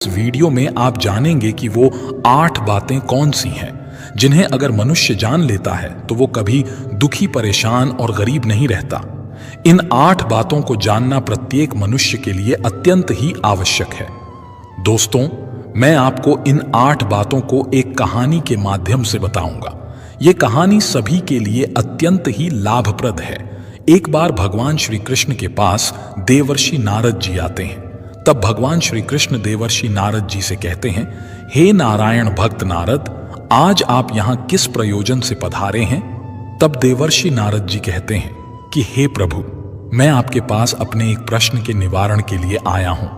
इस वीडियो में आप जानेंगे कि वो 8 बातें कौन सी हैं जिन्हें अगर मनुष्य जान लेता है तो वो कभी दुखी, परेशान और गरीब नहीं रहता। इन 8 बातों को जानना प्रत्येक मनुष्य के लिए अत्यंत ही आवश्यक है। दोस्तों, मैं आपको इन 8 बातों को एक कहानी के माध्यम से बताऊंगा। ये कहानी सभी के लिए अत्यंत ही लाभप्रद है। एक बार भगवान श्री कृष्ण के पास देवर्षि नारद जी आते हैं। तब भगवान श्री कृष्ण देवर्षि नारद जी से कहते हैं, हे नारायण भक्त नारद, आज आप यहाँ किस प्रयोजन से पधारे हैं? तब देवर्षि नारद जी कहते हैं कि हे प्रभु, मैं आपके पास अपने एक प्रश्न के निवारण के लिए आया हूं।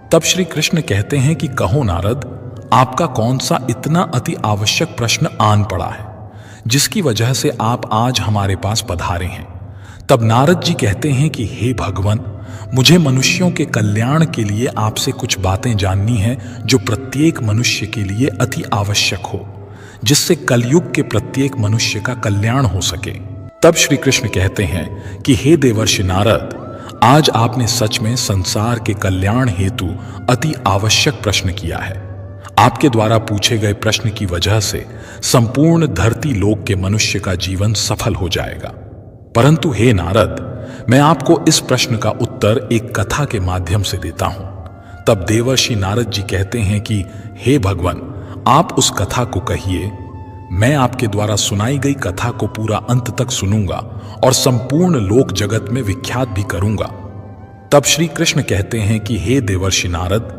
तब श्री कृष्ण कहते हैं कि कहो नारद, आपका कौन सा इतना अति आवश्यक प्रश्न आन पड़ा है जिसकी वजह से आप आज हमारे पास पधारे हैं? तब नारद जी कहते हैं कि हे भगवान, मुझे मनुष्यों के कल्याण के लिए आपसे कुछ बातें जाननी है जो प्रत्येक मनुष्य के लिए अति आवश्यक हो, जिससे कलयुग के प्रत्येक मनुष्य का कल्याण हो सके। तब श्री कृष्ण कहते हैं कि हे देवर्षि नारद, आज आपने सच में संसार के कल्याण हेतु अति आवश्यक प्रश्न किया है। आपके द्वारा पूछे गए प्रश्न की वजह से संपूर्ण धरती लोक के मनुष्य का जीवन सफल हो जाएगा। परंतु हे नारद, मैं आपको इस प्रश्न का उत्तर एक कथा के माध्यम से देता हूं। तब देवर्षि नारद जी कहते हैं कि हे भगवान, आप उस कथा को कहिए। मैं आपके द्वारा सुनाई गई कथा को पूरा अंत तक सुनूंगा और संपूर्ण लोक जगत में विख्यात भी करूंगा। तब श्री कृष्ण कहते हैं कि हे देवर्षि नारद,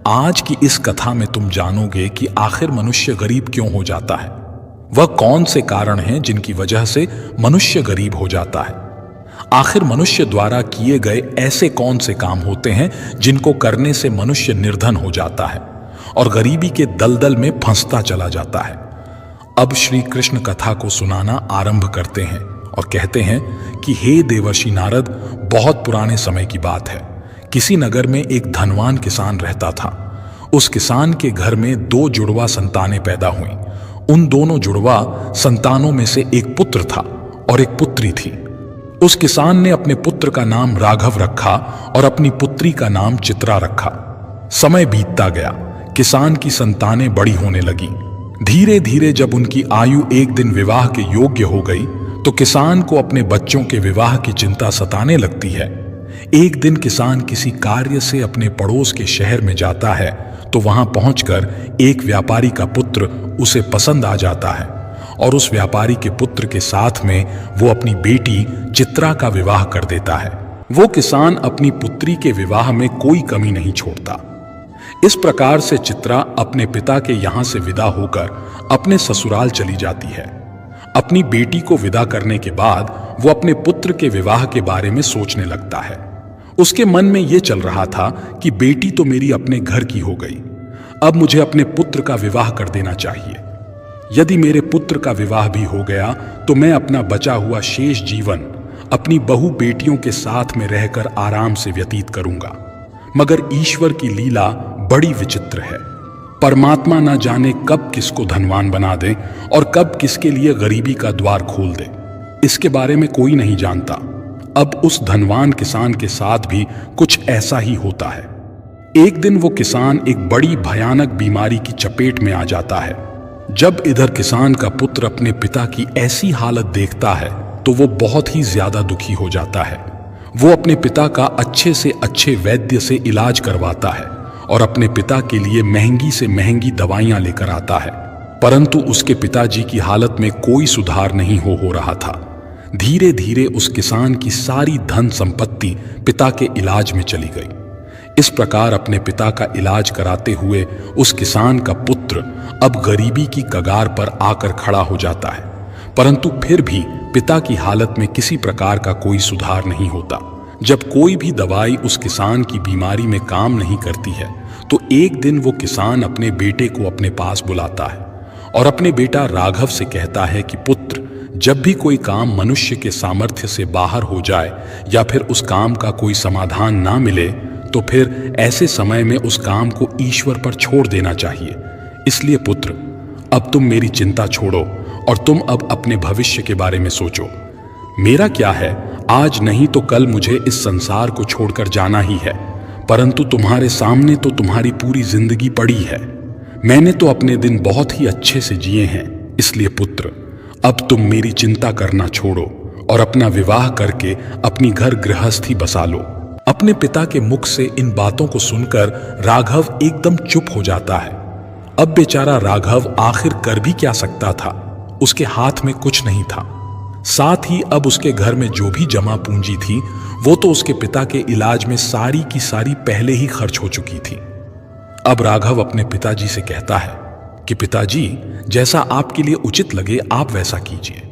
आज की इस कथा में तुम जानोगे कि आखिर मनुष्य गरीब क्यों हो जाता है। वह कौन से कारण हैं जिनकी वजह से मनुष्य गरीब हो जाता है। आखिर मनुष्य द्वारा किए गए ऐसे कौन से काम होते हैं जिनको करने से मनुष्य निर्धन हो जाता है और गरीबी के दलदल में फंसता चला जाता है। अब श्री कृष्ण कथा को सुनाना आरंभ करते हैं और कहते हैं कि हे देवर्षि नारद, बहुत पुराने समय की बात है। किसी नगर में एक धनवान किसान रहता था। उस किसान के घर में 2 जुड़वा संतानें पैदा हुई। उन दोनों जुड़वा संतानों में से एक पुत्र था और एक पुत्री थी। उस किसान ने अपने पुत्र का नाम राघव रखा और अपनी पुत्री का नाम चित्रा रखा। समय बीतता गया, किसान की संतानें बड़ी होने लगी। धीरे धीरे जब उनकी आयु एक दिन विवाह के योग्य हो गई तो किसान को अपने बच्चों के विवाह की चिंता सताने लगती है। एक दिन किसान किसी कार्य से अपने पड़ोस के शहर में जाता है तो वहां पहुंचकर एक व्यापारी का पुत्र उसे पसंद आ जाता है और उस व्यापारी के पुत्र के साथ में वो अपनी बेटी चित्रा का विवाह कर देता है। वो किसान अपनी पुत्री के विवाह में कोई कमी नहीं छोड़ता। इस प्रकार से चित्रा अपने पिता के यहाँ से विदा होकर अपने ससुराल चली जाती है। अपनी बेटी को विदा करने के बाद वो अपने पुत्र के विवाह के बारे में सोचने लगता है। उसके मन में ये चल रहा था कि बेटी तो मेरी अपने घर की हो गई, अब मुझे अपने पुत्र का विवाह कर देना चाहिए। यदि मेरे पुत्र का विवाह भी हो गया तो मैं अपना बचा हुआ शेष जीवन अपनी बहु बेटियों के साथ में रहकर आराम से व्यतीत करूंगा। मगर ईश्वर की लीला बड़ी विचित्र है। परमात्मा ना जाने कब किसको धनवान बना दे और कब किसके लिए गरीबी का द्वार खोल दे, इसके बारे में कोई नहीं जानता। अब उस धनवान किसान के साथ भी कुछ ऐसा ही होता है। एक दिन वो किसान एक बड़ी भयानक बीमारी की चपेट में आ जाता है। जब इधर किसान का पुत्र अपने पिता की ऐसी हालत देखता है तो वो बहुत ही ज्यादा दुखी हो जाता है। वो अपने पिता का अच्छे से अच्छे वैद्य से इलाज करवाता है और अपने पिता के लिए महंगी से महंगी दवाइयां लेकर आता है, परंतु उसके पिताजी की हालत में कोई सुधार नहीं हो रहा था। धीरे धीरे उस किसान की सारी धन संपत्ति पिता के इलाज में चली गई। इस प्रकार अपने पिता का इलाज कराते हुए उस किसान का पुत्र अब गरीबी की कगार पर आकर खड़ा हो जाता है, परंतु फिर भी पिता की हालत में किसी प्रकार का कोई सुधार नहीं होता। जब कोई भी दवाई उस किसान की बीमारी में काम नहीं करती है तो एक दिन वो किसान अपने बेटे को अपने पास बुलाता है और अपने बेटा राघव से कहता है कि पुत्र, जब भी कोई काम मनुष्य के सामर्थ्य से बाहर हो जाए या फिर उस काम का कोई समाधान ना मिले तो फिर ऐसे समय में उस काम को ईश्वर पर छोड़ देना चाहिए। इसलिए पुत्र, अब तुम मेरी चिंता छोड़ो और तुम अब अपने भविष्य के बारे में सोचो। मेरा क्या है, आज नहीं तो कल मुझे इस संसार को छोड़कर जाना ही है, परंतु तुम्हारे सामने तो तुम्हारी पूरी जिंदगी पड़ी है। मैंने तो अपने दिन बहुत ही अच्छे से जिए हैं। इसलिए पुत्र, अब तुम मेरी चिंता करना छोड़ो और अपना विवाह करके अपनी घर गृहस्थी बसा लो। अपने पिता के मुख से इन बातों को सुनकर राघव एकदम चुप हो जाता है। अब बेचारा राघव आखिर कर भी क्या सकता था, उसके हाथ में कुछ नहीं था। साथ ही अब उसके घर में जो भी जमा पूंजी थी वो तो उसके पिता के इलाज में सारी की सारी पहले ही खर्च हो चुकी थी। अब राघव अपने पिताजी से कहता है कि पिताजी, जैसा आपके लिए उचित लगे आप वैसा कीजिए।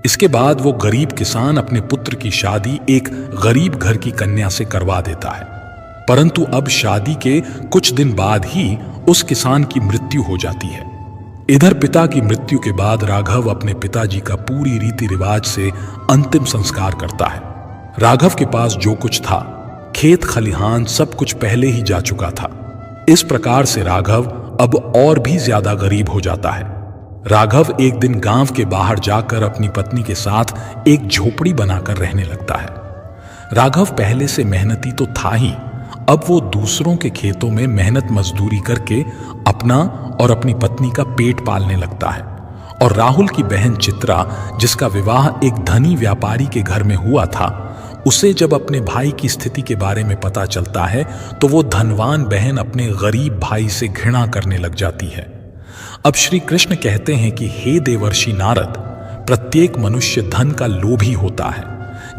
इसके बाद वो गरीब किसान अपने पुत्र की शादी एक गरीब घर की कन्या से करवा देता है। परंतु अब शादी के कुछ दिन बाद ही उस किसान की मृत्यु हो जाती है। इधर पिता की मृत्यु के बाद राघव अपने पिताजी का पूरी रीति रिवाज से अंतिम संस्कार करता है। राघव के पास जो कुछ था, खेत खलिहान सब कुछ पहले ही जा चुका था। इस प्रकार से राघव अब और भी ज्यादा गरीब हो जाता है। राघव एक दिन गांव के बाहर जाकर अपनी पत्नी के साथ एक झोपड़ी बनाकर रहने लगता है। राघव पहले से मेहनती तो था ही, अब वो दूसरों के खेतों में मेहनत मजदूरी करके अपना और अपनी पत्नी का पेट पालने लगता है। और राहुल की बहन चित्रा, जिसका विवाह एक धनी व्यापारी के घर में हुआ था, उसे जब अपने भाई की स्थिति के बारे में पता चलता है तो वो धनवान बहन अपने गरीब भाई से घृणा करने लग जाती है। अब श्री कृष्ण कहते हैं कि हे देवर्षि नारद, प्रत्येक मनुष्य धन का लोभी होता है।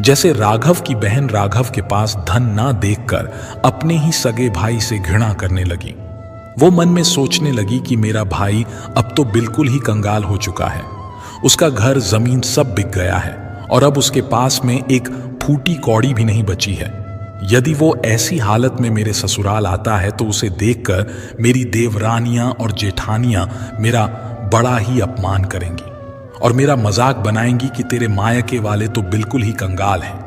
जैसे राघव की बहन राघव के पास धन ना देखकर अपने ही सगे भाई से घृणा करने लगी। वो मन में सोचने लगी कि मेरा भाई अब तो बिल्कुल ही कंगाल हो चुका है, उसका घर जमीन सब बिक गया है और अब उसके पास में एक फूटी कौड़ी भी नहीं बची है। यदि वो ऐसी हालत में मेरे ससुराल आता है तो उसे देखकर मेरी देवरानियां और जेठानियां मेरा बड़ा ही अपमान करेंगी और मेरा मजाक बनाएंगी कि तेरे मायके वाले तो बिल्कुल ही कंगाल हैं।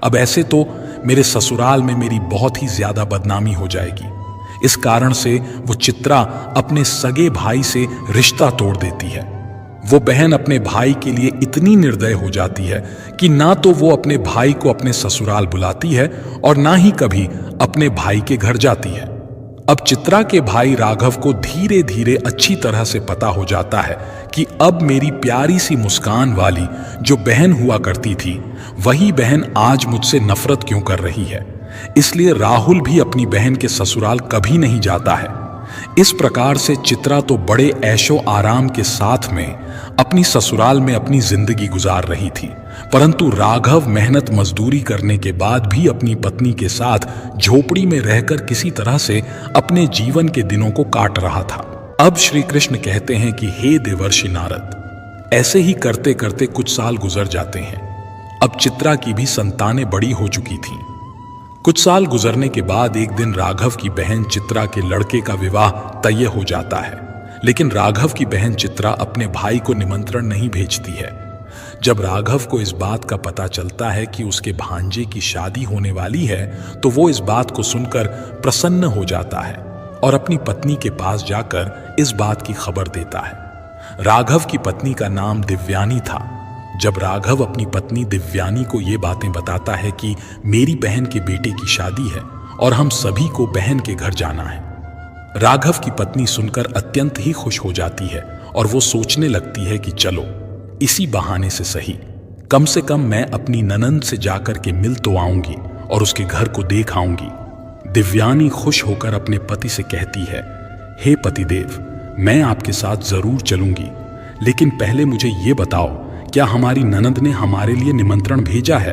अब ऐसे तो मेरे ससुराल में मेरी बहुत ही ज्यादा बदनामी हो जाएगी। इस कारण से वो चित्रा अपने सगे भाई से रिश्ता तोड़ देती है। वो बहन अपने भाई के लिए इतनी निर्दय हो जाती है कि ना तो वो अपने भाई को अपने ससुराल बुलाती है और ना ही कभी अपने भाई के घर जाती है। अब चित्रा के भाई राघव को धीरे धीरे अच्छी तरह से पता हो जाता है कि अब मेरी प्यारी सी मुस्कान वाली जो बहन हुआ करती थी, वही बहन आज मुझसे नफरत क्यों कर रही है। इसलिए राहुल भी अपनी बहन के ससुराल कभी नहीं जाता है। इस प्रकार से चित्रा तो बड़े ऐशो आराम के साथ में अपनी ससुराल में अपनी जिंदगी गुजार रही थी, परंतु राघव मेहनत मजदूरी करने के बाद भी अपनी पत्नी के साथ झोपड़ी में रहकर किसी तरह से अपने जीवन के दिनों को काट रहा था। अब श्री कृष्ण कहते हैं कि हे देवर्षि नारद, ऐसे ही करते करते कुछ साल गुजर जाते हैं। अब चित्रा की भी संतानें बड़ी हो चुकी थीं। कुछ साल गुजरने के बाद एक दिन राघव की बहन चित्रा के लड़के का विवाह तय हो जाता है, लेकिन राघव की बहन चित्रा अपने भाई को निमंत्रण नहीं भेजती है। जब राघव को इस बात का पता चलता है कि उसके भांजे की शादी होने वाली है तो वो इस बात को सुनकर प्रसन्न हो जाता है और अपनी पत्नी के पास जाकर इस बात की खबर देता है। राघव की पत्नी का नाम दिव्यानी था। जब राघव अपनी पत्नी दिव्यानी को ये बातें बताता है कि मेरी बहन के बेटे की शादी है और हम सभी को बहन के घर जाना है, राघव की पत्नी सुनकर अत्यंत ही खुश हो जाती है और वो सोचने लगती है कि चलो इसी बहाने से सही, कम से कम मैं अपनी ननंद से जाकर के मिल तो आऊंगी और उसके घर को देख आऊंगी। दिव्यानी खुश होकर अपने पति से कहती है, हे पतिदेव, मैं आपके साथ जरूर चलूंगी, लेकिन पहले मुझे ये बताओ, क्या हमारी ननंद ने हमारे लिए निमंत्रण भेजा है?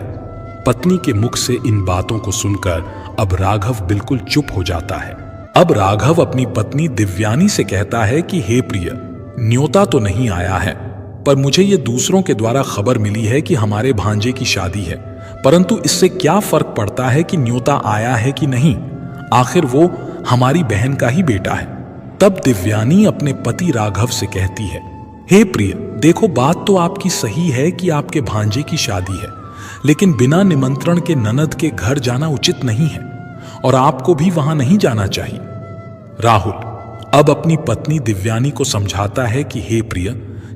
पत्नी के मुख से इन बातों को सुनकर अब राघव बिल्कुल चुप हो जाता है। अब राघव अपनी पत्नी दिव्यानी से कहता है कि हे प्रिय, न्योता तो नहीं आया है, पर मुझे ये दूसरों के द्वारा खबर मिली है कि हमारे भांजे की शादी है, परंतु इससे क्या फर्क पड़ता है कि न्योता आया है कि नहीं, आखिर वो हमारी बहन का ही बेटा है। तब दिव्यानी अपने पति राघव से कहती है, हे प्रिय, देखो बात तो आपकी सही है कि आपके भांजे की शादी है, लेकिन बिना निमंत्रण के ननद के घर जाना उचित नहीं है और आपको भी वहां नहीं जाना चाहिए। राहुल अब अपनी पत्नी दिव्यानी को समझाता है कि हे प्रिय,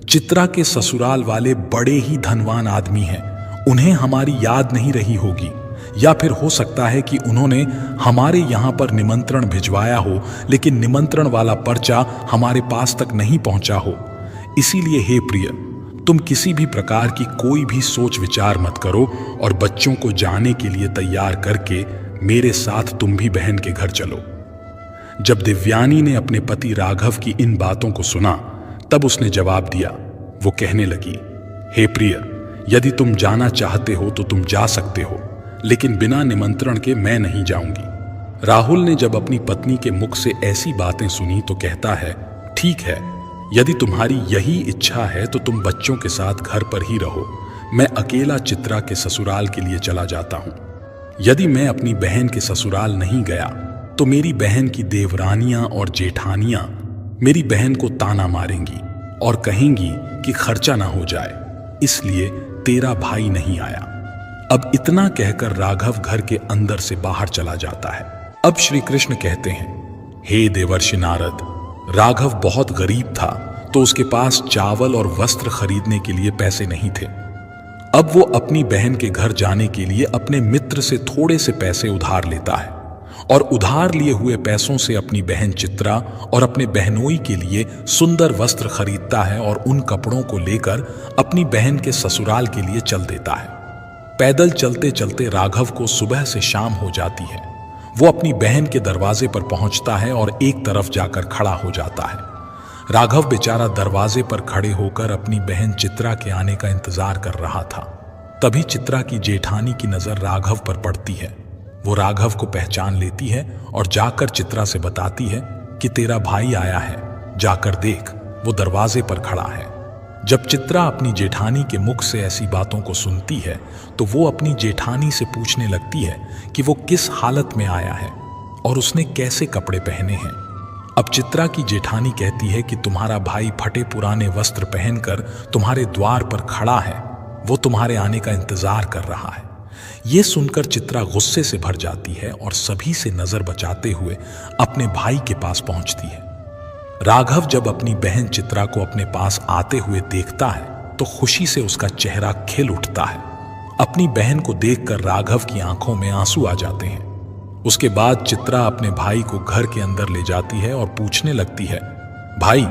चित्रा के ससुराल वाले बड़े ही धनवान आदमी हैं, उन्हें हमारी याद नहीं रही होगी, या फिर हो सकता है कि उन्होंने हमारे यहाँ पर निमंत्रण भिजवाया हो, लेकिन निमंत्रण वाला पर्चा हमारे पास तक नहीं पहुंचा हो। इसीलिए हे प्रिय, तुम किसी भी प्रकार की कोई भी सोच विचार मत करो और बच्चों को जाने के लिए तैयार करके मेरे साथ तुम भी बहन के घर चलो। जब दिव्यानी ने अपने पति राघव की इन बातों को सुना, तब उसने जवाब दिया। वो कहने लगी, हे प्रिय, यदि तुम जाना चाहते हो तो तुम जा सकते हो, लेकिन बिना निमंत्रण के मैं नहीं जाऊंगी। राहुल ने जब अपनी पत्नी के मुख से ऐसी बातें सुनी तो कहता है, ठीक है, यदि तुम्हारी यही इच्छा है तो तुम बच्चों के साथ घर पर ही रहो। मैं अकेला चित्रा के ससुराल के लिए चला जाता हूं। यदि मैं अपनी बहन के ससुराल नहीं गया तो मेरी बहन की देवरानियां और जेठानियां मेरी बहन को ताना मारेंगी और कहेंगी कि खर्चा ना हो जाए, इसलिए तेरा भाई नहीं आया। अब इतना कहकर राघव घर के अंदर से बाहर चला जाता है। अब श्री कृष्ण कहते हैं, हे देवर्षि नारद, राघव बहुत गरीब था तो उसके पास चावल और वस्त्र खरीदने के लिए पैसे नहीं थे। अब वो अपनी बहन के घर जाने के लिए अपने मित्र से थोड़े से पैसे उधार लेता है और उधार लिए हुए पैसों से अपनी बहन चित्रा और अपने बहनोई के लिए सुंदर वस्त्र खरीदता है और उन कपड़ों को लेकर अपनी बहन के ससुराल के लिए चल देता है। पैदल चलते चलते राघव को सुबह से शाम हो जाती है। वो अपनी बहन के दरवाजे पर पहुंचता है और एक तरफ जाकर खड़ा हो जाता है। राघव बेचारा दरवाजे पर खड़े होकर अपनी बहन चित्रा के आने का इंतजार कर रहा था। तभी चित्रा की जेठानी की नजर राघव पर पड़ती है। वो राघव को पहचान लेती है और जाकर चित्रा से बताती है कि तेरा भाई आया है, जाकर देख, वो दरवाजे पर खड़ा है। जब चित्रा अपनी जेठानी के मुख से ऐसी बातों को सुनती है तो वो अपनी जेठानी से पूछने लगती है कि वो किस हालत में आया है और उसने कैसे कपड़े पहने हैं। अब चित्रा की जेठानी कहती है कि तुम्हारा भाई फटे पुराने वस्त्र पहनकर तुम्हारे द्वार पर खड़ा है, वो तुम्हारे आने का इंतजार कर रहा है। ये सुनकर चित्रा गुस्से से भर जाती है और सभी से नजर बचाते हुए अपने भाई के पास पहुंचती है। राघव जब अपनी बहन चित्रा को अपने पास आते हुए देखता है तो खुशी से उसका चेहरा खिल उठता है। अपनी बहन को देखकर राघव की आंखों में आंसू आ जाते हैं। उसके बाद चित्रा अपने भाई को घर के अंदर ले जाती है और पूछने लगती है, भाई,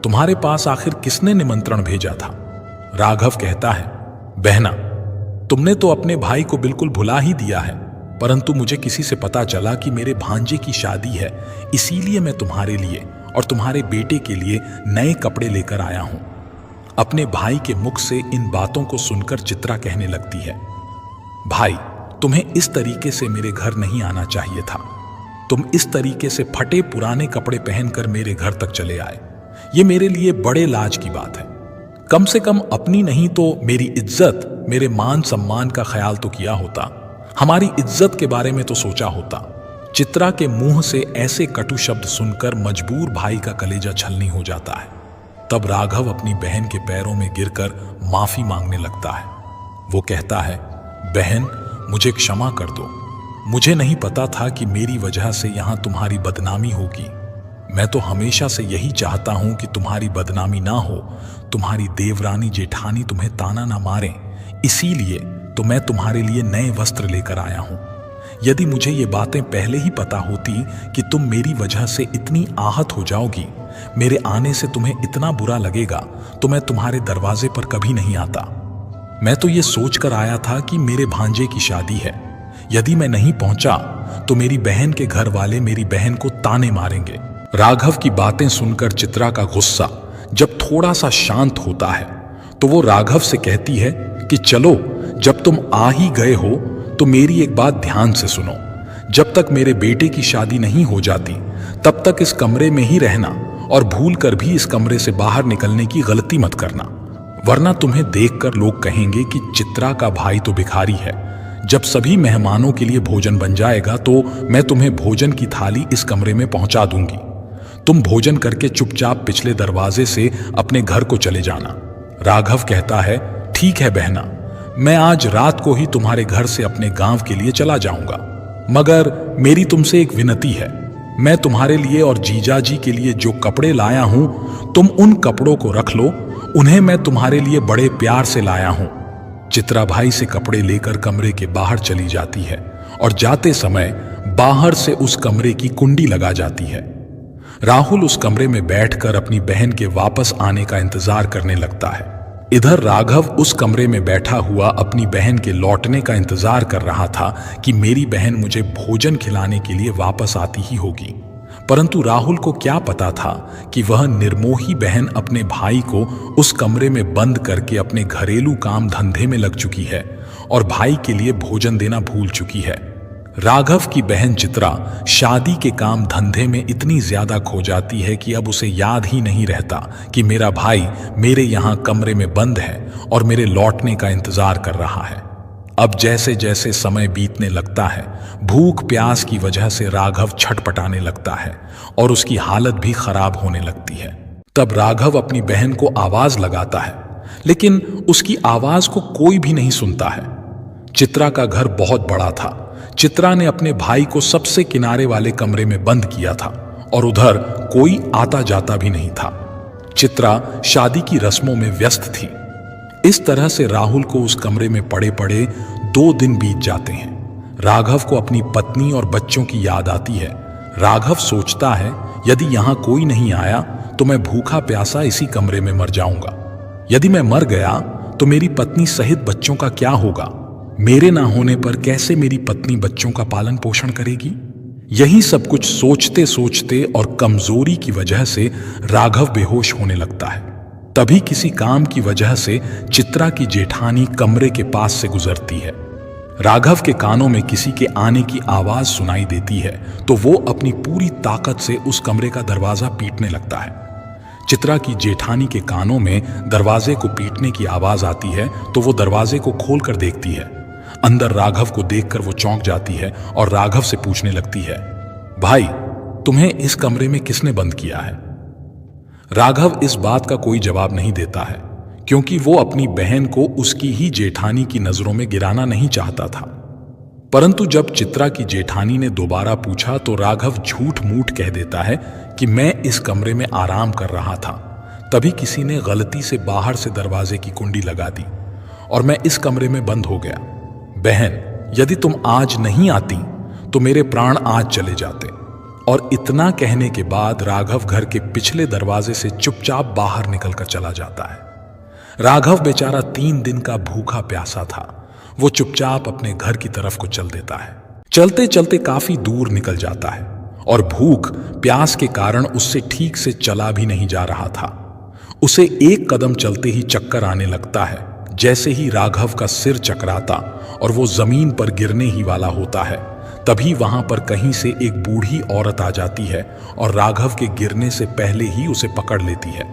तुम्हारे पास आखिर किसने निमंत्रण भेजा था? राघव कहता है, बहना, तुमने तो अपने भाई को बिल्कुल भुला ही दिया है, परंतु मुझे किसी से पता चला कि मेरे भांजे की शादी है, इसीलिए मैं तुम्हारे लिए और तुम्हारे बेटे के लिए नए कपड़े लेकर आया हूं। अपने भाई के मुख से इन बातों को सुनकर चित्रा कहने लगती है, भाई, तुम्हें इस तरीके से मेरे घर नहीं आना चाहिए था। तुम इस तरीके से फटे पुराने कपड़े पहनकर मेरे घर तक चले आए, ये मेरे लिए बड़े लाज की बात है। कम से कम अपनी नहीं तो मेरी इज्जत, मेरे मान सम्मान का ख्याल तो किया होता, हमारी इज्जत के बारे में तो सोचा होता। चित्रा के मुंह से ऐसे कटु शब्द सुनकर मजबूर भाई का कलेजा छलनी हो जाता है। तब राघव अपनी बहन के पैरों में गिरकर माफी मांगने लगता है। वो कहता है, बहन, मुझे क्षमा कर दो। मुझे नहीं पता था कि मेरी वजह से यहां तुम्हारी बदनामी होगी। मैं तो हमेशा से यही चाहता हूं कि तुम्हारी बदनामी ना हो, तुम्हारी देवरानी जेठानी तुम्हें ताना ना मारे, इसीलिए तो मैं तुम्हारे लिए नए वस्त्र लेकर आया हूं। यदि मुझे ये बातें पहले ही पता होती कि तुम मेरी वजह से इतनी आहत हो जाओगी, मेरे आने से तुम्हें इतना बुरा लगेगा, तो मैं तुम्हारे दरवाजे पर कभी नहीं आता। मैं तो ये सोचकर आया था कि मेरे भांजे की शादी है, यदि मैं नहीं पहुंचा तो मेरी बहन के घर वाले मेरी बहन को ताने मारेंगे। राघव की बातें सुनकर चित्रा का गुस्सा जब थोड़ा सा शांत होता है तो वो राघव से कहती है कि चलो, जब तुम आ ही गए हो तो मेरी एक बात ध्यान से सुनो। जब तक मेरे बेटे की शादी नहीं हो जाती तब तक इस कमरे में ही रहना और भूल कर भी इस कमरे से बाहर निकलने की गलती मत करना, वरना तुम्हें देखकर लोग कहेंगे कि चित्रा का भाई तो भिखारी है। जब सभी मेहमानों के लिए भोजन बन जाएगा तो मैं तुम्हें भोजन की थाली इस कमरे में पहुंचा दूंगी। तुम भोजन करके चुपचाप पिछले दरवाजे से अपने घर को चले जाना। राघव कहता है, ठीक है बहना, मैं आज रात को ही तुम्हारे घर से अपने गांव के लिए चला जाऊंगा, मगर मेरी तुमसे एक विनती है। मैं तुम्हारे लिए और जीजाजी के लिए जो कपड़े लाया हूं, तुम उन कपड़ों को रख लो, उन्हें मैं तुम्हारे लिए बड़े प्यार से लाया हूं। चित्रा भाई से कपड़े लेकर कमरे के बाहर चली जाती है और जाते समय बाहर से उस कमरे की कुंडी लगा जाती है। राहुल उस कमरे में बैठकर अपनी बहन के वापस आने का इंतजार करने लगता है। इधर राघव उस कमरे में बैठा हुआ अपनी बहन के लौटने का इंतजार कर रहा था कि मेरी बहन मुझे भोजन खिलाने के लिए वापस आती ही होगी। परंतु राहुल को क्या पता था कि वह निर्मोही बहन अपने भाई को उस कमरे में बंद करके अपने घरेलू काम धंधे में लग चुकी है और भाई के लिए भोजन देना भूल चुकी है। राघव की बहन चित्रा शादी के काम धंधे में इतनी ज्यादा खो जाती है कि अब उसे याद ही नहीं रहता कि मेरा भाई मेरे यहाँ कमरे में बंद है और मेरे लौटने का इंतजार कर रहा है। अब जैसे जैसे समय बीतने लगता है, भूख प्यास की वजह से राघव छटपटाने लगता है और उसकी हालत भी खराब होने लगती है। तब राघव अपनी बहन को आवाज लगाता है, लेकिन उसकी आवाज को कोई भी नहीं सुनता है। चित्रा का घर बहुत बड़ा था। चित्रा ने अपने भाई को सबसे किनारे वाले कमरे में बंद किया था और उधर कोई आता जाता भी नहीं था। चित्रा शादी की रस्मों में व्यस्त थी। इस तरह से राहुल को उस कमरे में पड़े पड़े 2 दिन बीत जाते हैं। राघव को अपनी पत्नी और बच्चों की याद आती है। राघव सोचता है, यदि यहां कोई नहीं आया तो मैं भूखा प्यासा इसी कमरे में मर जाऊंगा। यदि मैं मर गया तो मेरी पत्नी सहित बच्चों का क्या होगा? मेरे ना होने पर कैसे मेरी पत्नी बच्चों का पालन पोषण करेगी? यही सब कुछ सोचते सोचते और कमजोरी की वजह से राघव बेहोश होने लगता है। तभी किसी काम की वजह से चित्रा की जेठानी कमरे के पास से गुजरती है। राघव के कानों में किसी के आने की आवाज सुनाई देती है तो वो अपनी पूरी ताकत से उस कमरे का दरवाजा पीटने लगता है। चित्रा की जेठानी के कानों में दरवाजे को पीटने की आवाज आती है तो वो दरवाजे को खोलकर देखती है। अंदर राघव को देखकर वो चौंक जाती है और राघव से पूछने लगती है, भाई, तुम्हें इस कमरे में किसने बंद किया है? राघव इस बात का कोई जवाब नहीं देता है, क्योंकि वो अपनी बहन को उसकी ही जेठानी की नजरों में गिराना नहीं चाहता था। परंतु जब चित्रा की जेठानी ने दोबारा पूछा तो राघव झूठ मूठ कह देता है कि मैं इस कमरे में आराम कर रहा था। तभी किसी ने गलती से बाहर से दरवाजे की कुंडी लगा दी और मैं इस कमरे में बंद हो गया। बहन, यदि तुम आज नहीं आती तो मेरे प्राण आज चले जाते। और इतना कहने के बाद राघव घर के पिछले दरवाजे से चुपचाप बाहर निकलकर चला जाता है। राघव बेचारा 3 दिन का भूखा प्यासा था। वो चुपचाप अपने घर की तरफ को चल देता है। चलते चलते काफी दूर निकल जाता है और भूख प्यास के कारण उससे ठीक से चला भी नहीं जा रहा था। उसे 1 कदम चलते ही चक्कर आने लगता है। जैसे ही राघव का सिर चकराता और वो जमीन पर गिरने ही वाला होता है, तभी वहां पर कहीं से एक बूढ़ी औरत आ जाती है और राघव के गिरने से पहले ही उसे पकड़ लेती है।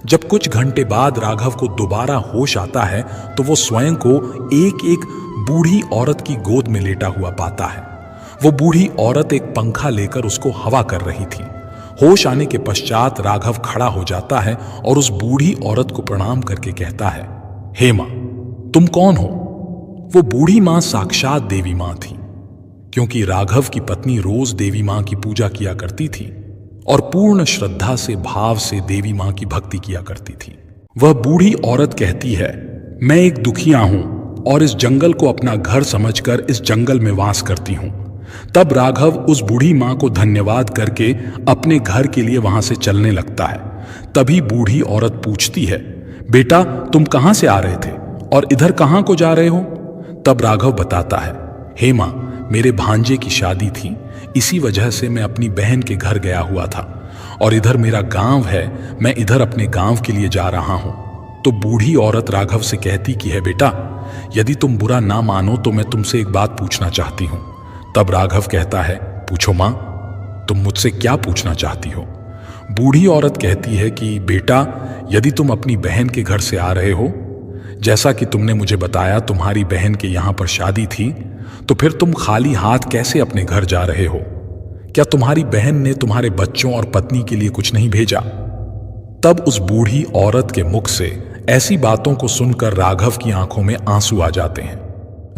जब कुछ घंटे बाद राघव को दोबारा होश आता है तो वो स्वयं को एक एक बूढ़ी औरत की गोद में लेटा हुआ पाता है। वो बूढ़ी औरत एक पंखा लेकर उसको हवा कर रही थी। होश आने के पश्चात राघव खड़ा हो जाता है और उस बूढ़ी औरत को प्रणाम करके कहता है, हे मां, तुम कौन हो? वो बूढ़ी मां साक्षात देवी मां थी, क्योंकि राघव की पत्नी रोज देवी मां की पूजा किया करती थी और पूर्ण श्रद्धा से भाव से देवी मां की भक्ति किया करती थी। वह बूढ़ी औरत कहती है, मैं एक दुखिया हूं और इस जंगल को अपना घर समझकर इस जंगल में वास करती हूं। तब राघव उस बूढ़ी मां को धन्यवाद करके अपने घर के लिए वहां से चलने लगता है। तभी बूढ़ी औरत पूछती है, बेटा, तुम कहां से आ रहे थे और इधर कहां को जा रहे हो? तब राघव बताता है, हे मां, मेरे भांजे की शादी थी, इसी वजह से मैं अपनी बहन के घर गया हुआ था और इधर मेरा गांव है, मैं इधर अपने गांव के लिए जा रहा हूं। तो बूढ़ी औरत राघव से कहती कि है बेटा, यदि तुम बुरा ना मानो तो मैं तुमसे एक बात पूछना चाहती हूं। तब राघव कहता है, पूछो मां, तुम मुझसे क्या पूछना चाहती हो? बूढ़ी औरत कहती है कि बेटा, यदि तुम अपनी बहन के घर से आ रहे हो, जैसा कि तुमने मुझे बताया तुम्हारी बहन के यहां पर शादी थी, तो फिर तुम खाली हाथ कैसे अपने घर जा रहे हो? क्या तुम्हारी बहन ने तुम्हारे बच्चों और पत्नी के लिए कुछ नहीं भेजा? तब उस बूढ़ी औरत के मुख से ऐसी बातों को सुनकर राघव की आंखों में आंसू आ जाते हैं।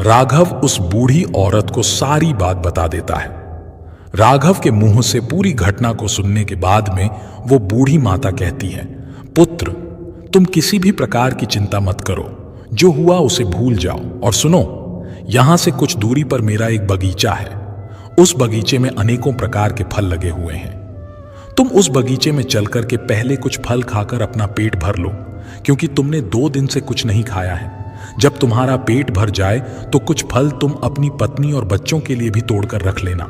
राघव उस बूढ़ी औरत को सारी बात बता देता है। राघव के मुंह से पूरी घटना को सुनने के बाद में वो बूढ़ी माता कहती है, पुत्र, तुम किसी भी प्रकार की चिंता मत करो। जो हुआ उसे भूल जाओ और सुनो, यहां से कुछ दूरी पर मेरा एक बगीचा है। उस बगीचे में अनेकों प्रकार के फल लगे हुए हैं। तुम उस बगीचे में चलकर के पहले कुछ फल खाकर अपना पेट भर लो, क्योंकि तुमने 2 दिन से कुछ नहीं खाया है। जब तुम्हारा पेट भर जाए तो कुछ फल तुम अपनी पत्नी और बच्चों के लिए भी तोड़कर रख लेना।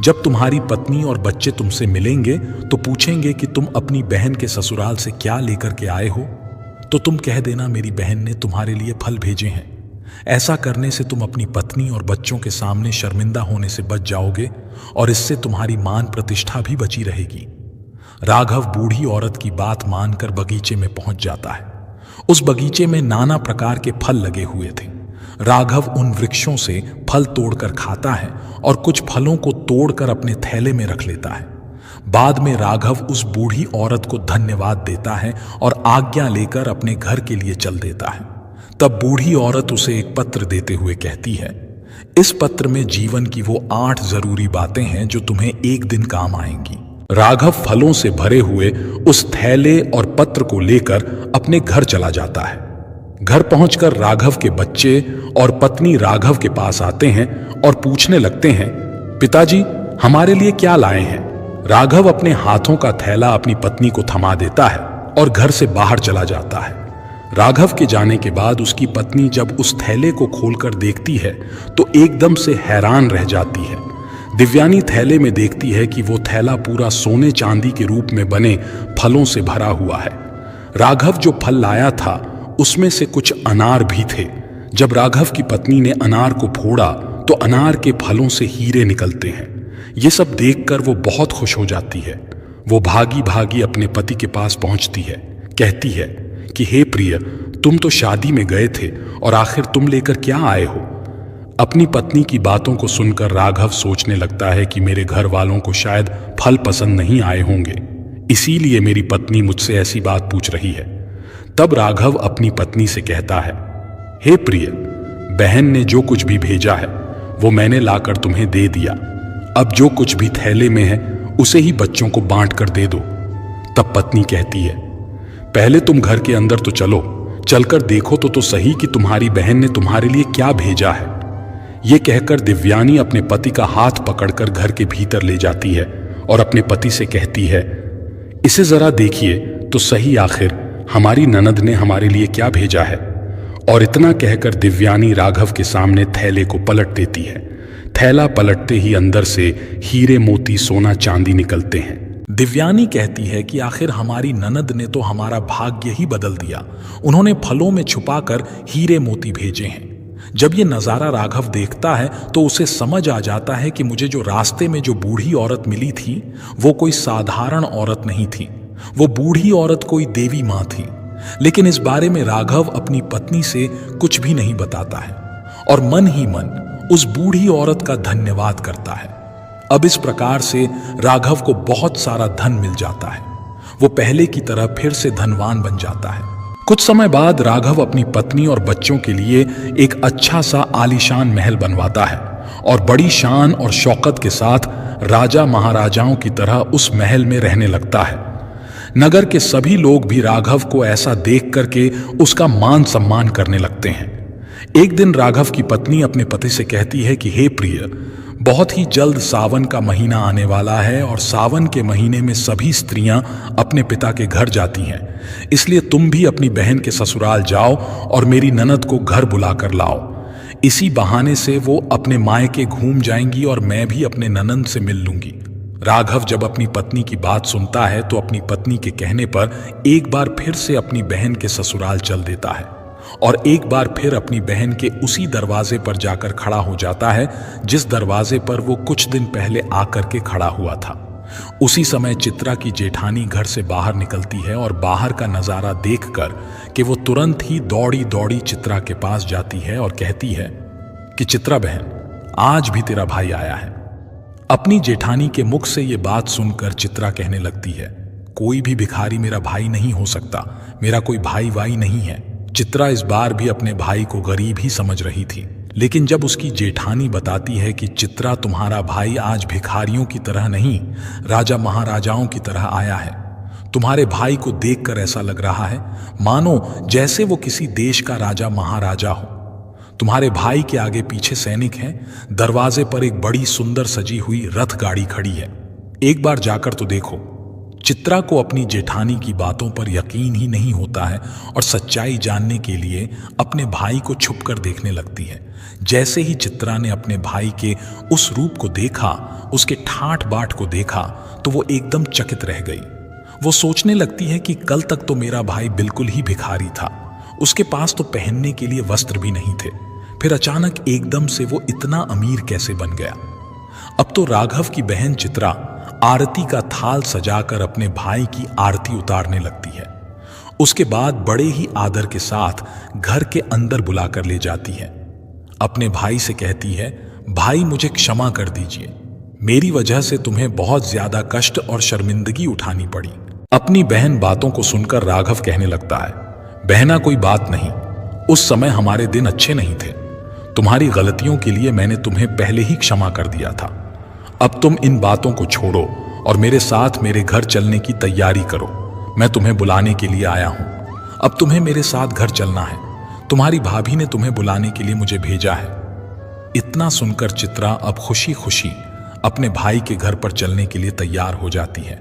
जब तुम्हारी पत्नी और बच्चे तुमसे मिलेंगे तो पूछेंगे कि तुम अपनी बहन के ससुराल से क्या लेकर के आए हो, तो तुम कह देना मेरी बहन ने तुम्हारे लिए फल भेजे हैं। ऐसा करने से तुम अपनी पत्नी और बच्चों के सामने शर्मिंदा होने से बच जाओगे और इससे तुम्हारी मान प्रतिष्ठा भी बची रहेगी। राघव बूढ़ी औरत की बात मानकर बगीचे में पहुंच जाता है। उस बगीचे में नाना प्रकार के फल लगे हुए थे। राघव उन वृक्षों से फल तोड़कर खाता है और कुछ फलों को तोड़कर अपने थैले में रख लेता है। बाद में राघव उस बूढ़ी औरत को धन्यवाद देता है और आज्ञा लेकर अपने घर के लिए चल देता है। तब बूढ़ी औरत उसे एक पत्र देते हुए कहती है, इस पत्र में जीवन की वो 8 जरूरी बातें हैं जो तुम्हें एक दिन काम आएंगी। राघव फलों से भरे हुए उस थैले और पत्र को लेकर अपने घर चला जाता है। घर पहुंचकर राघव के बच्चे और पत्नी राघव के पास आते हैं और पूछने लगते हैं, पिताजी हमारे लिए क्या लाए हैं? राघव अपने हाथों का थैला अपनी पत्नी को थमा देता है और घर से बाहर चला जाता है। राघव के जाने के बाद उसकी पत्नी जब उस थैले को खोलकर देखती है तो एकदम से हैरान रह जाती है। दिव्यानी थैले में देखती है कि वो थैला पूरा सोने चांदी के रूप में बने फलों से भरा हुआ है। राघव जो फल लाया था उसमें से कुछ अनार भी थे। जब राघव की पत्नी ने अनार को फोड़ा तो अनार के फलों से हीरे निकलते हैं। ये सब देखकर वो बहुत खुश हो जाती है। वो भागी भागी अपने पति के पास पहुंचती है। कहती है कि हे प्रिय, तुम तो शादी में गए थे और आखिर तुम लेकर क्या आए हो? अपनी पत्नी की बातों को सुनकर राघव सोचने लगता है कि मेरे घर वालों को शायद फल पसंद नहीं आए होंगे, इसीलिए मेरी पत्नी मुझसे ऐसी बात पूछ रही है। तब राघव अपनी पत्नी से कहता है, हे प्रिय, बहन ने जो कुछ भी भेजा है वो मैंने लाकर तुम्हें दे दिया। अब जो कुछ भी थैले में है उसे ही बच्चों को बांट कर दे दो। तब पत्नी कहती है, पहले तुम घर के अंदर तो चलो, चलकर देखो तो सही कि तुम्हारी बहन ने तुम्हारे लिए क्या भेजा है। ये कहकर दिव्यानी अपने पति का हाथ पकड़कर घर के भीतर ले जाती है और अपने पति से कहती है, इसे जरा देखिए तो सही आखिर हमारी ननद ने हमारे लिए क्या भेजा है। और इतना कहकर दिव्यानी राघव के सामने थैले को पलट देती है। थैला पलटते ही अंदर से हीरे मोती सोना चांदी निकलते हैं। दिव्यानी कहती है कि आखिर हमारी ननद ने तो हमारा भाग्य ही बदल दिया। उन्होंने फलों में छुपाकर हीरे मोती भेजे हैं। जब ये नज़ारा राघव देखता है तो उसे समझ आ जाता है कि मुझे जो रास्ते में जो बूढ़ी औरत मिली थी वो कोई साधारण औरत नहीं थी। वो बूढ़ी औरत कोई देवी माँ थी। लेकिन इस बारे में राघव अपनी पत्नी से कुछ भी नहीं बताता है और मन ही मन उस बूढ़ी औरत का धन्यवाद करता है। अब इस प्रकार से राघव को बहुत सारा धन मिल जाता है। वो पहले की तरह फिर से धनवान बन जाता है। कुछ समय बाद राघव अपनी पत्नी और बच्चों के लिए एक अच्छा सा आलीशान महल बनवाता है और बड़ी शान और शौकत के साथ राजा महाराजाओं की तरह उस महल में रहने लगता है। नगर के सभी लोग भी राघव को ऐसा देख करके उसका मान सम्मान करने लगते हैं। एक दिन राघव की पत्नी अपने पति से कहती है कि हे प्रिय, बहुत ही जल्द सावन का महीना आने वाला है और सावन के महीने में सभी स्त्रियां अपने पिता के घर जाती हैं। इसलिए तुम भी अपनी बहन के ससुराल जाओ और मेरी ननद को घर बुलाकर लाओ। इसी बहाने से वो अपने मायके घूम जाएंगी और मैं भी अपने ननद से मिल लूंगी। राघव जब अपनी पत्नी की बात सुनता है तो अपनी पत्नी के कहने पर एक बार फिर से अपनी बहन के ससुराल चल देता है और एक बार फिर अपनी बहन के उसी दरवाजे पर जाकर खड़ा हो जाता है जिस दरवाजे पर वो कुछ दिन पहले आकर के खड़ा हुआ था। उसी समय चित्रा की जेठानी घर से बाहर निकलती है और बाहर का नजारा देखकर कि वो तुरंत ही दौड़ी दौड़ी चित्रा के पास जाती है और कहती है कि चित्रा बहन, आज भी तेरा भाई आया है। अपनी जेठानी के मुख से ये बात सुनकर चित्रा कहने लगती है, कोई भी भिखारी मेरा भाई नहीं हो सकता, मेरा कोई भाई वाई नहीं है। चित्रा इस बार भी अपने भाई को गरीब ही समझ रही थी, लेकिन जब उसकी जेठानी बताती है कि चित्रा, तुम्हारा भाई आज भिखारियों की तरह नहीं, राजा महाराजाओं की तरह आया है, तुम्हारे भाई को देखकर ऐसा लग रहा है मानो जैसे वो किसी देश का राजा महाराजा हो। तुम्हारे भाई के आगे पीछे सैनिक हैं। दरवाजे पर एक बड़ी सुंदर सजी हुई रथ गाड़ी खड़ी है। एक बार जाकर तो देखो। चित्रा को अपनी जेठानी की बातों पर यकीन ही नहीं होता है और सच्चाई जानने के लिए अपने भाई को छुपकर देखने लगती है। जैसे ही चित्रा ने अपने भाई के उस रूप को देखा, उसके ठाठ बाट को देखा, तो वो एकदम चकित रह गई। वो सोचने लगती है कि कल तक तो मेरा भाई बिल्कुल ही भिखारी था, उसके पास तो पहनने के लिए वस्त्र भी नहीं थे, फिर अचानक एकदम से वो इतना अमीर कैसे बन गया। अब तो राघव की बहन चित्रा आरती का थाल सजाकर अपने भाई की आरती उतारने लगती है। उसके बाद बड़े ही आदर के साथ घर के अंदर बुलाकर ले जाती है। अपने भाई से कहती है, भाई मुझे क्षमा कर दीजिए, मेरी वजह से तुम्हें बहुत ज्यादा कष्ट और शर्मिंदगी उठानी पड़ी। अपनी बहन बातों को सुनकर राघव कहने लगता है, बहना कोई बात नहीं, उस समय हमारे दिन अच्छे नहीं थे, तुम्हारी गलतियों के लिए मैंने तुम्हें पहले ही क्षमा कर दिया था। अब तुम इन बातों को छोड़ो और मेरे साथ मेरे घर चलने की तैयारी करो। मैं तुम्हें बुलाने के लिए आया हूं। अब तुम्हें मेरे साथ घर चलना है, तुम्हारी भाभी ने तुम्हें बुलाने के लिए मुझे भेजा है। इतना सुनकर चित्रा अब खुशी खुशी अपने भाई के घर पर चलने के लिए तैयार हो जाती है।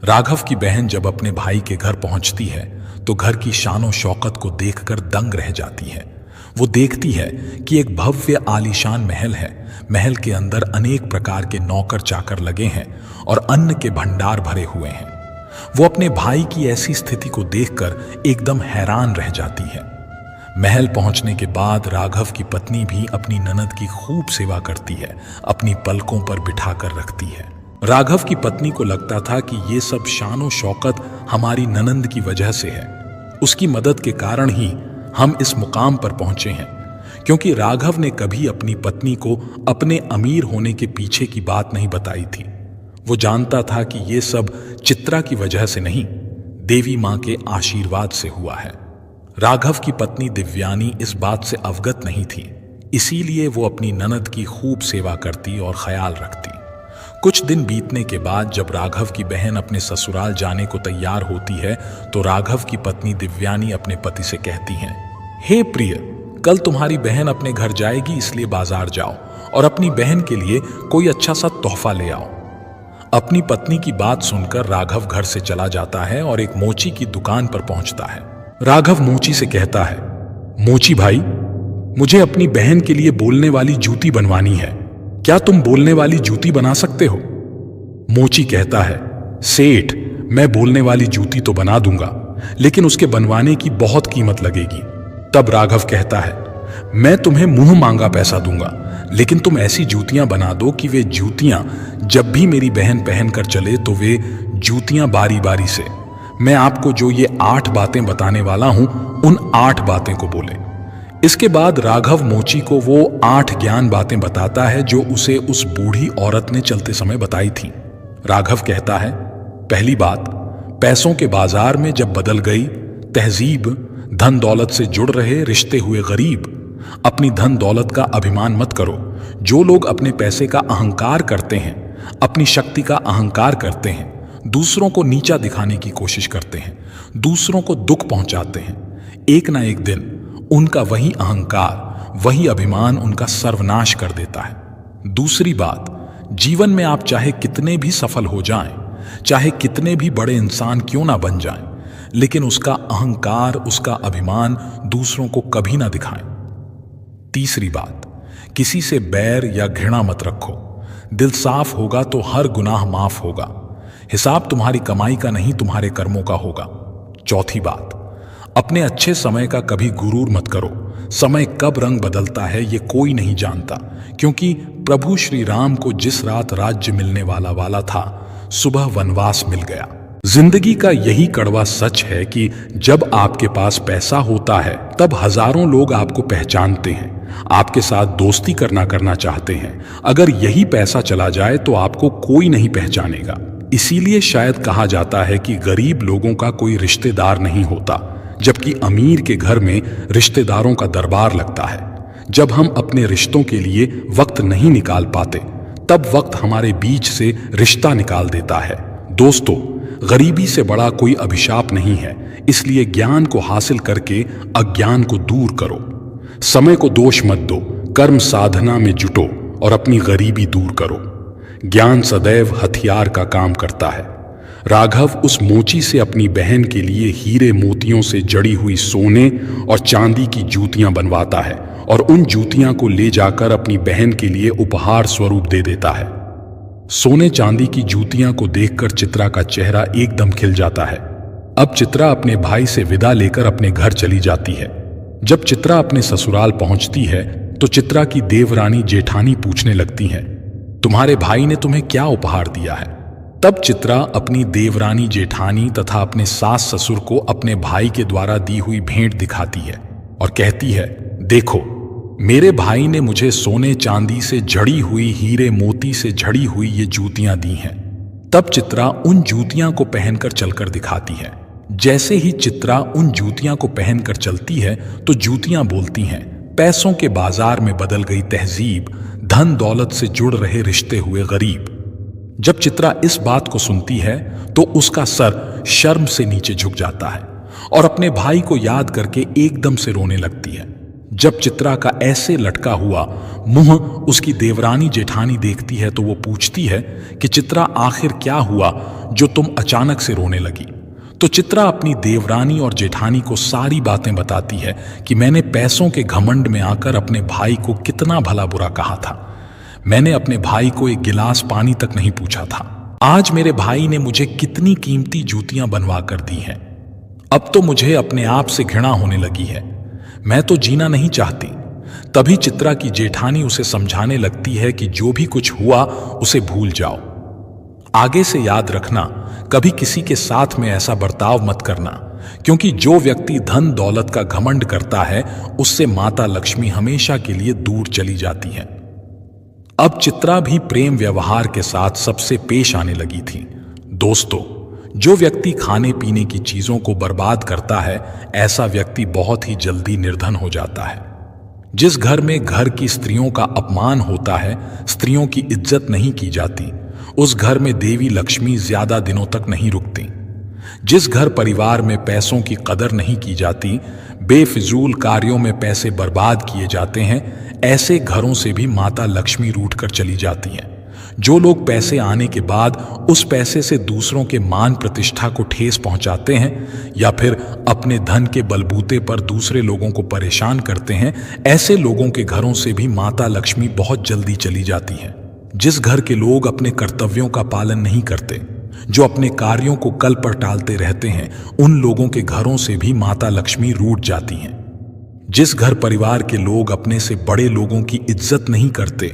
राघव की बहन जब अपने भाई के घर पहुंचती है तो घर की शानो शौकत को देखकर दंग रह जाती है। वो देखती है कि एक भव्य आलीशान महल है। महल के अंदर अनेक प्रकार के नौकर चाकर लगे हैं और अन्न के भंडार भरे हुए हैं। वो अपने भाई की ऐसी स्थिति को देखकर एकदम हैरान रह जाती है। महल पहुंचने के बाद राघव की पत्नी भी अपनी ननद की खूब सेवा करती है, अपनी पलकों पर बिठाकर रखती है। राघव की पत्नी को लगता था कि ये सब शानो शौकत हमारी ननंद की वजह से है, उसकी मदद के कारण ही हम इस मुकाम पर पहुंचे हैं। क्योंकि राघव ने कभी अपनी पत्नी को अपने अमीर होने के पीछे की बात नहीं बताई थी। वो जानता था कि ये सब चित्रा की वजह से नहीं, देवी मां के आशीर्वाद से हुआ है। राघव की पत्नी दिव्यानी इस बात से अवगत नहीं थी, इसीलिए वो अपनी ननद की खूब सेवा करती और ख्याल रखती। कुछ दिन बीतने के बाद जब राघव की बहन अपने ससुराल जाने को तैयार होती है तो राघव की पत्नी दिव्यानी अपने पति से कहती हैं, हे प्रिय, कल तुम्हारी बहन अपने घर जाएगी, इसलिए बाजार जाओ और अपनी बहन के लिए कोई अच्छा सा तोहफा ले आओ। अपनी पत्नी की बात सुनकर राघव घर से चला जाता है और एक मोची की दुकान पर पहुंचता है। राघव मोची से कहता है, मोची भाई, मुझे अपनी बहन के लिए बोलने वाली जूती बनवानी है, क्या तुम बोलने वाली जूती बना सकते हो? मोची कहता है, सेठ, मैं बोलने वाली जूती तो बना दूंगा, लेकिन उसके बनवाने की बहुत कीमत लगेगी। तब राघव कहता है, मैं तुम्हें मुंह मांगा पैसा दूंगा, लेकिन तुम ऐसी जूतियां बना दो कि वे जूतियां जब भी मेरी बहन पहन कर चले तो वे जूतियां बारी बारी से मैं आपको जो ये 8 बातें बताने वाला हूं उन 8 बातें को बोले। इसके बाद राघव मोची को वो 8 ज्ञान बातें बताता है जो उसे उस बूढ़ी औरत ने चलते समय बताई थी। राघव कहता है, पहली बात, पैसों के बाजार में जब बदल गई तहजीब, धन दौलत से जुड़ रहे रिश्ते हुए गरीब। अपनी धन दौलत का अभिमान मत करो। जो लोग अपने पैसे का अहंकार करते हैं, अपनी शक्ति का अहंकार करते हैं, दूसरों को नीचा दिखाने की कोशिश करते हैं, दूसरों को दुख पहुंचाते हैं, एक ना एक दिन उनका वही अहंकार, वही अभिमान उनका सर्वनाश कर देता है। दूसरी बात, जीवन में आप चाहे कितने भी सफल हो जाएं, चाहे कितने भी बड़े इंसान क्यों ना बन जाएं, लेकिन उसका अहंकार, उसका अभिमान दूसरों को कभी ना दिखाएं। तीसरी बात, किसी से बैर या घृणा मत रखो। दिल साफ होगा तो हर गुनाह माफ होगा। हिसाब तुम्हारी कमाई का नहीं, तुम्हारे कर्मों का होगा। चौथी बात, अपने अच्छे समय का कभी गुरूर मत करो। समय कब रंग बदलता है ये कोई नहीं जानता, क्योंकि प्रभु श्री राम को जिस रात राज्य मिलने वाला था, सुबह वनवास मिल गया। जिंदगी का यही कड़वा सच है कि जब आपके पास पैसा होता है तब हजारों लोग आपको पहचानते हैं, आपके साथ दोस्ती करना चाहते हैं। अगर यही पैसा चला जाए तो आपको कोई नहीं पहचानेगा। इसीलिए शायद कहा जाता है कि गरीब लोगों का कोई रिश्तेदार नहीं होता, जबकि अमीर के घर में रिश्तेदारों का दरबार लगता है। जब हम अपने रिश्तों के लिए वक्त नहीं निकाल पाते, तब वक्त हमारे बीच से रिश्ता निकाल देता है। दोस्तों, गरीबी से बड़ा कोई अभिशाप नहीं है, इसलिए ज्ञान को हासिल करके अज्ञान को दूर करो। समय को दोष मत दो, कर्म साधना में जुटो और अपनी गरीबी दूर करो। ज्ञान सदैव हथियार का काम करता है। राघव उस मोची से अपनी बहन के लिए हीरे मोतियों से जड़ी हुई सोने और चांदी की जूतियां बनवाता है और उन जूतियां को ले जाकर अपनी बहन के लिए उपहार स्वरूप दे देता है। सोने चांदी की जूतियां को देखकर चित्रा का चेहरा एकदम खिल जाता है। अब चित्रा अपने भाई से विदा लेकर अपने घर चली जाती है। जब चित्रा अपने ससुराल पहुंचती है तो चित्रा की देवरानी जेठानी पूछने लगती हैं, तुम्हारे भाई ने तुम्हें क्या उपहार दिया है? तब चित्रा अपनी देवरानी जेठानी तथा अपने सास ससुर को अपने भाई के द्वारा दी हुई भेंट दिखाती है और कहती है, देखो, मेरे भाई ने मुझे सोने चांदी से जड़ी हुई, हीरे मोती से जड़ी हुई ये जूतियां दी हैं। तब चित्रा उन जूतियां को पहनकर चलकर दिखाती है। जैसे ही चित्रा उन जूतियां को पहनकर चलती है तो जूतियां बोलती हैं, पैसों के बाजार में बदल गई तहजीब, धन दौलत से जुड़ रहे रिश्ते हुए गरीब। जब चित्रा इस बात को सुनती है तो उसका सर शर्म से नीचे झुक जाता है और अपने भाई को याद करके एकदम से रोने लगती है। जब चित्रा का ऐसे लटका हुआ मुंह उसकी देवरानी जेठानी देखती है तो वो पूछती है कि चित्रा, आखिर क्या हुआ जो तुम अचानक से रोने लगी? तो चित्रा अपनी देवरानी और जेठानी को सारी बातें बताती है कि मैंने पैसों के घमंड में आकर अपने भाई को कितना भला बुरा कहा था। मैंने अपने भाई को एक गिलास पानी तक नहीं पूछा था। आज मेरे भाई ने मुझे कितनी कीमती जूतियां बनवा कर दी हैं। अब तो मुझे अपने आप से घृणा होने लगी है। मैं तो जीना नहीं चाहती। तभी चित्रा की जेठानी उसे समझाने लगती है कि जो भी कुछ हुआ उसे भूल जाओ। आगे से याद रखना, कभी किसी के साथ में ऐसा बर्ताव मत करना, क्योंकि जो व्यक्ति धन दौलत का घमंड करता है उससे माता लक्ष्मी हमेशा के लिए दूर चली जाती है। अब चित्रा भी प्रेम व्यवहार के साथ सबसे पेश आने लगी थी। दोस्तों, जो व्यक्ति खाने पीने की चीजों को बर्बाद करता है, ऐसा व्यक्ति बहुत ही जल्दी निर्धन हो जाता है। जिस घर में घर की स्त्रियों का अपमान होता है, स्त्रियों की इज्जत नहीं की जाती, उस घर में देवी लक्ष्मी ज्यादा दिनों तक नहीं रुकती। जिस घर परिवार में पैसों की कदर नहीं की जाती, बेफिजूल कार्यों में पैसे बर्बाद किए जाते हैं, ऐसे घरों से भी माता लक्ष्मी रूठकर चली जाती हैं। जो लोग पैसे आने के बाद उस पैसे से दूसरों के मान प्रतिष्ठा को ठेस पहुंचाते हैं या फिर अपने धन के बलबूते पर दूसरे लोगों को परेशान करते हैं, ऐसे लोगों के घरों से भी माता लक्ष्मी बहुत जल्दी चली जाती हैं। जिस घर के लोग अपने कर्तव्यों का पालन नहीं करते, जो अपने कार्यों को कल पर टालते रहते हैं, उन लोगों के घरों से भी माता लक्ष्मी रूठ जाती हैं। जिस घर परिवार के लोग अपने से बड़े लोगों की इज्जत नहीं करते,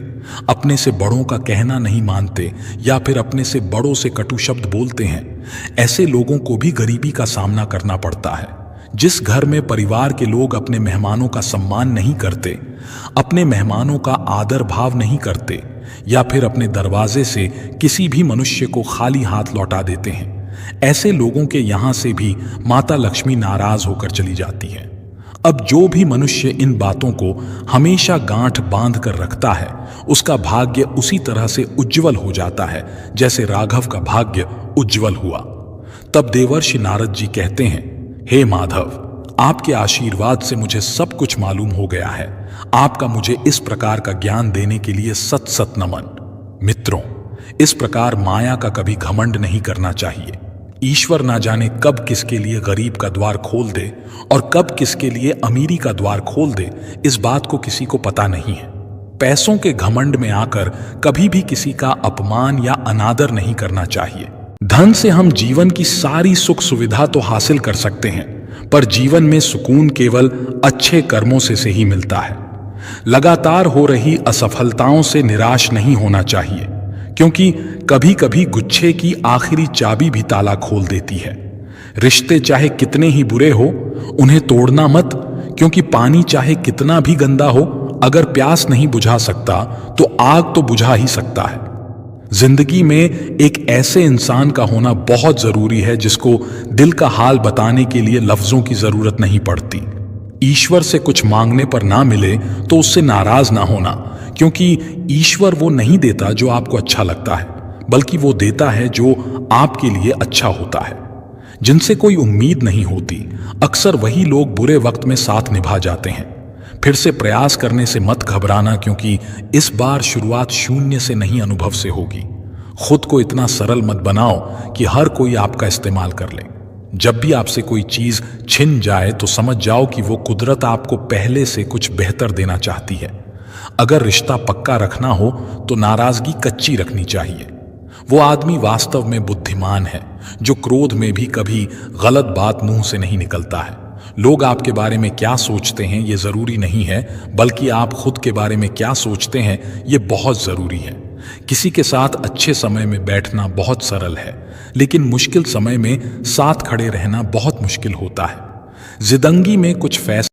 अपने से बड़ों का कहना नहीं मानते या फिर अपने से बड़ों से कटु शब्द बोलते हैं, ऐसे लोगों को भी गरीबी का सामना करना पड़ता है। जिस घर में परिवार के लोग अपने मेहमानों का सम्मान नहीं करते, अपने मेहमानों का आदर भाव नहीं करते या फिर अपने दरवाजे से किसी भी मनुष्य को खाली हाथ लौटा देते हैं, ऐसे लोगों के यहां से भी माता लक्ष्मी नाराज होकर चली जाती है। अब जो भी मनुष्य इन बातों को हमेशा गांठ बांध कर रखता है, उसका भाग्य उसी तरह से उज्जवल हो जाता है जैसे राघव का भाग्य उज्जवल हुआ। तब देवर्षि नारद जी कहते हैं, हे माधव, आपके आशीर्वाद से मुझे सब कुछ मालूम हो गया है। आपका मुझे इस प्रकार का ज्ञान देने के लिए सत सत नमन। मित्रों, इस प्रकार माया का कभी घमंड नहीं करना चाहिए। ईश्वर ना जाने कब किसके लिए गरीब का द्वार खोल दे और कब किसके लिए अमीरी का द्वार खोल दे, इस बात को किसी को पता नहीं है। पैसों के घमंड में आकर कभी भी किसी का अपमान या अनादर नहीं करना चाहिए। धन से हम जीवन की सारी सुख सुविधा तो हासिल कर सकते हैं, पर जीवन में सुकून केवल अच्छे कर्मों से ही मिलता है। लगातार हो रही असफलताओं से निराश नहीं होना चाहिए, क्योंकि कभी कभी गुच्छे की आखिरी चाबी भी ताला खोल देती है। रिश्ते चाहे कितने ही बुरे हो, उन्हें तोड़ना मत, क्योंकि पानी चाहे कितना भी गंदा हो, अगर प्यास नहीं बुझा सकता तो आग तो बुझा ही सकता है। जिंदगी में एक ऐसे इंसान का होना बहुत जरूरी है जिसको दिल का हाल बताने के लिए लफ्जों की जरूरत नहीं पड़ती। ईश्वर से कुछ मांगने पर ना मिले तो उससे नाराज ना होना, क्योंकि ईश्वर वो नहीं देता जो आपको अच्छा लगता है, बल्कि वो देता है जो आपके लिए अच्छा होता है। जिनसे कोई उम्मीद नहीं होती, अक्सर वही लोग बुरे वक्त में साथ निभा जाते हैं। फिर से प्रयास करने से मत घबराना, क्योंकि इस बार शुरुआत शून्य से नहीं, अनुभव से होगी। खुद को इतना सरल मत बनाओ कि हर कोई आपका इस्तेमाल कर ले। जब भी आपसे कोई चीज छिन जाए तो समझ जाओ कि वो कुदरत आपको पहले से कुछ बेहतर देना चाहती है। अगर रिश्ता पक्का रखना हो तो नाराजगी कच्ची रखनी चाहिए। वो आदमी वास्तव में बुद्धिमान है जो क्रोध में भी कभी गलत बात मुंह से नहीं निकलता है। लोग आपके बारे में क्या सोचते हैं ये जरूरी नहीं है, बल्कि आप खुद के बारे में क्या सोचते हैं ये बहुत जरूरी है। किसी के साथ अच्छे समय में बैठना बहुत सरल है, लेकिन मुश्किल समय में साथ खड़े रहना बहुत मुश्किल होता है। जिंदगी में कुछ फैसले